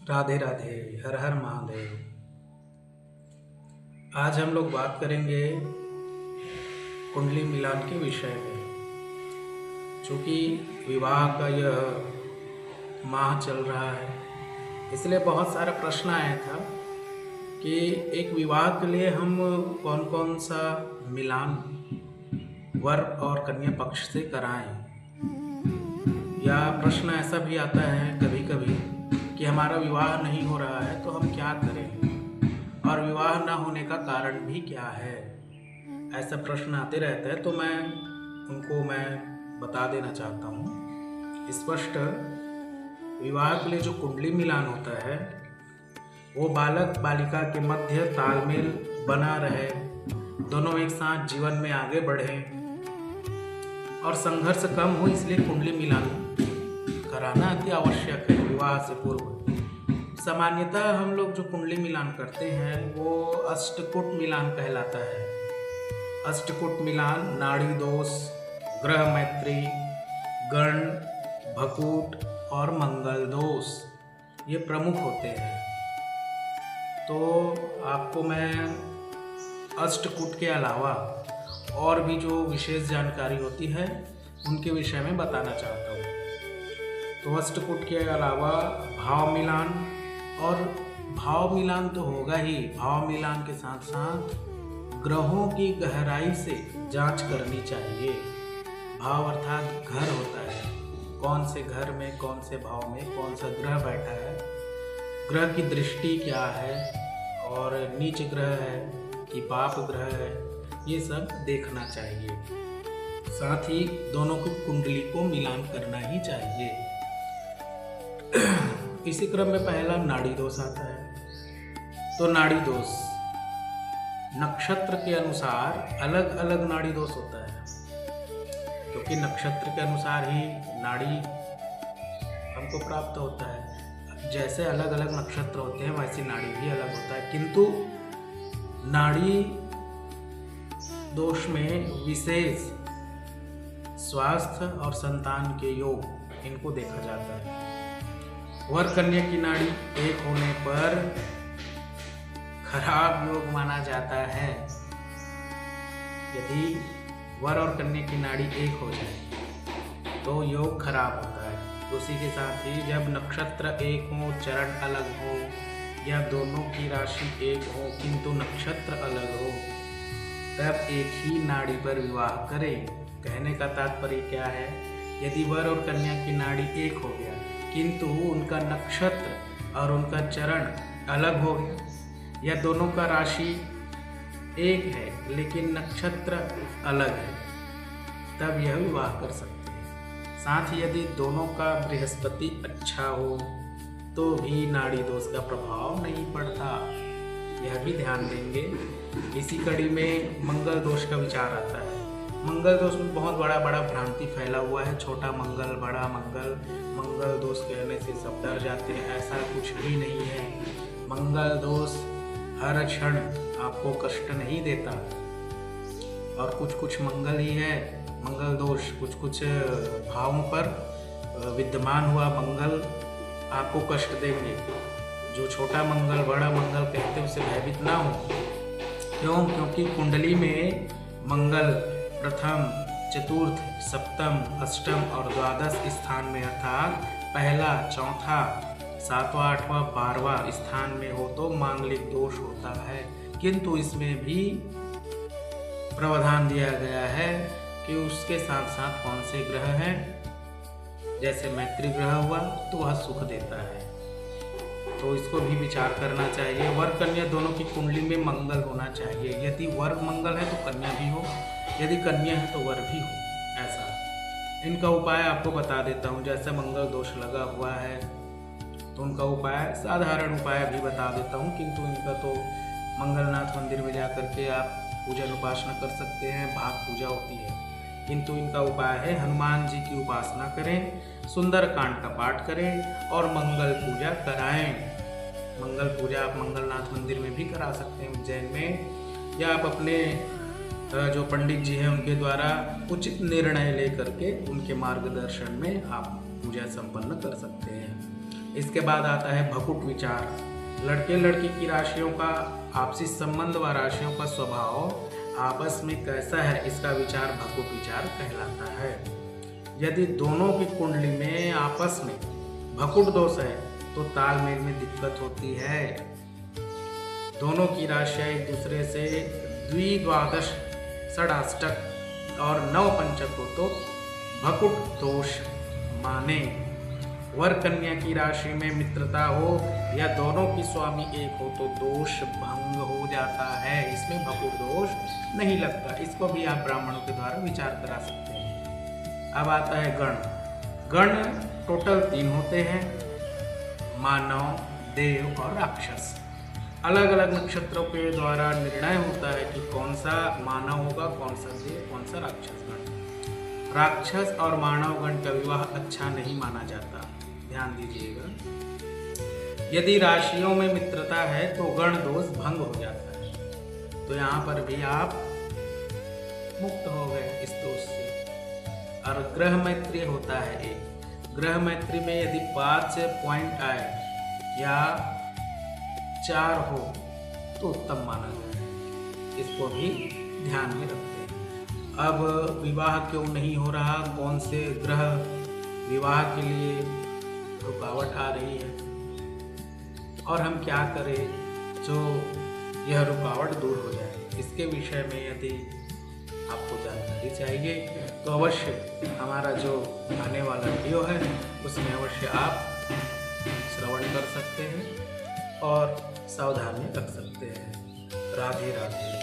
राधे राधे। हर हर महादेव। आज हम लोग बात करेंगे कुंडली मिलान के विषय में। चूँकि विवाह का यह माह चल रहा है, इसलिए बहुत सारा प्रश्न आया था कि एक विवाह के लिए हम कौन कौन सा मिलान वर और कन्या पक्ष से कराएं। या प्रश्न ऐसा भी आता है कभी कभी कि हमारा विवाह नहीं हो रहा है तो हम क्या करें, और विवाह न होने का कारण भी क्या है। ऐसा प्रश्न आते रहते हैं, तो मैं बता देना चाहता हूँ स्पष्ट। विवाह के लिए जो कुंडली मिलान होता है वो बालक बालिका के मध्य तालमेल बना रहे, दोनों एक साथ जीवन में आगे बढ़ें और संघर्ष कम हो, इसलिए कुंडली मिलान कराना अति आवश्यक है विवाह से पूर्व। सामान्यतः हम लोग जो कुंडली मिलान करते हैं वो अष्टकूट मिलान कहलाता है। अष्टकूट मिलान नाड़ी दोष, ग्रह मैत्री, गण, भकूट और मंगल दोष ये प्रमुख होते हैं। तो आपको मैं अष्टकूट के अलावा और भी जो विशेष जानकारी होती है उनके विषय में बताना चाहता हूँ। तो अष्टकूट के अलावा भाव मिलान, और भाव मिलान तो होगा ही, भाव मिलान के साथ साथ ग्रहों की गहराई से जांच करनी चाहिए। भाव अर्थात घर होता है, कौन से घर में कौन से भाव में कौन सा ग्रह बैठा है, ग्रह की दृष्टि क्या है, और नीच ग्रह है कि पाप ग्रह है, ये सब देखना चाहिए। साथ ही दोनों की कुंडली को मिलान करना ही चाहिए। इसी क्रम में पहला नाड़ी दोष आता है। तो नाड़ी दोष नक्षत्र के अनुसार अलग अलग नाड़ी दोष होता है, क्योंकि नक्षत्र के अनुसार ही नाड़ी हमको प्राप्त होता है। जैसे अलग अलग नक्षत्र होते हैं वैसे नाड़ी भी अलग होता है, किंतु नाड़ी दोष में विशेष स्वास्थ्य और संतान के योग इनको देखा जाता है। वर कन्या की नाड़ी एक होने पर खराब योग माना जाता है। यदि वर और कन्या की नाड़ी एक हो जाए तो योग खराब होता है। उसी के साथ ही जब नक्षत्र एक हो, चरण अलग हो, या दोनों की राशि एक हो किंतु नक्षत्र अलग हो, तब एक ही नाड़ी पर विवाह करें। कहने का तात्पर्य क्या है, यदि वर और कन्या की नाड़ी एक हो गया किंतु उनका नक्षत्र और उनका चरण अलग हो गया, या दोनों का राशि एक है लेकिन नक्षत्र अलग है, तब यह विवाह कर सकते हैं। साथ ही यदि दोनों का बृहस्पति अच्छा हो तो भी नाड़ी दोष का प्रभाव नहीं पड़ता, यह भी ध्यान देंगे। इसी कड़ी में मंगल दोष का विचार आता है। मंगल दोष में बहुत बड़ा भ्रांति फैला हुआ है, छोटा मंगल बड़ा मंगल, मंगल दोष कहने से सब डर जाते हैं, ऐसा कुछ भी नहीं है। मंगल दोष हर क्षण आपको कष्ट नहीं देता, और कुछ मंगल ही है। मंगल दोष कुछ भावों पर विद्यमान हुआ मंगल आपको कष्ट देंगे। जो छोटा मंगल बड़ा मंगल कहते हैं उससे भयभीत ना हो। क्यों? क्योंकि कुंडली में मंगल प्रथम, चतुर्थ, सप्तम, अष्टम और द्वादश स्थान में, अर्थात पहला, चौथा, सातवां, आठवां, 12वां स्थान में हो तो मांगलिक दोष होता है। किंतु इसमें भी प्रावधान दिया गया है कि उसके साथ साथ कौन से ग्रह हैं। जैसे मैत्री ग्रह हुआ तो वह सुख देता है, तो इसको भी विचार करना चाहिए। वर कन्या दोनों की कुंडली में मंगल होना चाहिए। यदि वर मंगल है तो कन्या भी हो, यदि कन्या है तो वर भी हो। ऐसा इनका उपाय आपको बता देता हूँ। जैसे मंगल दोष लगा हुआ है तो उनका उपाय, साधारण उपाय भी बता देता हूँ, किंतु इनका तो मंगलनाथ मंदिर में जा कर के आप पूजन उपासना कर सकते हैं, भाग पूजा होती है। किंतु इनका उपाय है हनुमान जी की उपासना करें, सुंदरकांड का पाठ करें और मंगल पूजा कराएं। मंगल पूजा आप मंगलनाथ मंदिर में भी करा सकते हैं उज्जैन में, या आप अपने जो पंडित जी हैं उनके द्वारा उचित निर्णय ले करके उनके मार्गदर्शन में आप पूजा संपन्न कर सकते हैं। इसके बाद आता है भकुट विचार। लड़के लड़की की राशियों का आपसी संबंध व राशियों का स्वभाव आपस में कैसा है, इसका विचार भकुट विचार कहलाता है। यदि दोनों की कुंडली में आपस में भकुट दोष है तो तालमेल में दिक्कत होती है। दोनों की राशियां एक दूसरे से द्विद्वादश, षडाष्टक और नवपंचक हो तो भकुट दोष माने। वर कन्या की राशि में मित्रता हो या दोनों की स्वामी एक हो तो दोष भंग हो जाता है, इसमें भकुट दोष नहीं लगता। इसको भी आप ब्राह्मणों के द्वारा विचार करा सकते हैं। अब आता है गण। गण टोटल 3 होते हैं, मानव, देव और राक्षस। अलग अलग नक्षत्रों के द्वारा निर्णय होता है कि कौन सा मानव होगा, कौन सा देव, कौन सा राक्षस गण। राक्षस और मानव गण का विवाह अच्छा नहीं माना जाता, ध्यान दीजिएगा। यदि राशियों में मित्रता है तो गण दोष भंग हो जाता है, तो यहाँ पर भी आप मुक्त हो गए इस दोष से। और ग्रह मैत्री होता है एक। ग्रह मैत्री में यदि 5 पॉइंट आए या 4 हो तो उत्तम माना जाता है, इसको भी ध्यान में रखते हैं। अब विवाह क्यों नहीं हो रहा, कौन से ग्रह विवाह के लिए रुकावट आ रही है और हम क्या करें जो यह रुकावट दूर हो जाए, इसके विषय में यदि आपको जानकारी चाहिए तो अवश्य हमारा जो आने वाला वीडियो है उसमें अवश्य आप श्रवण कर सकते हैं और सावधानी रख सकते हैं। राधे राधे।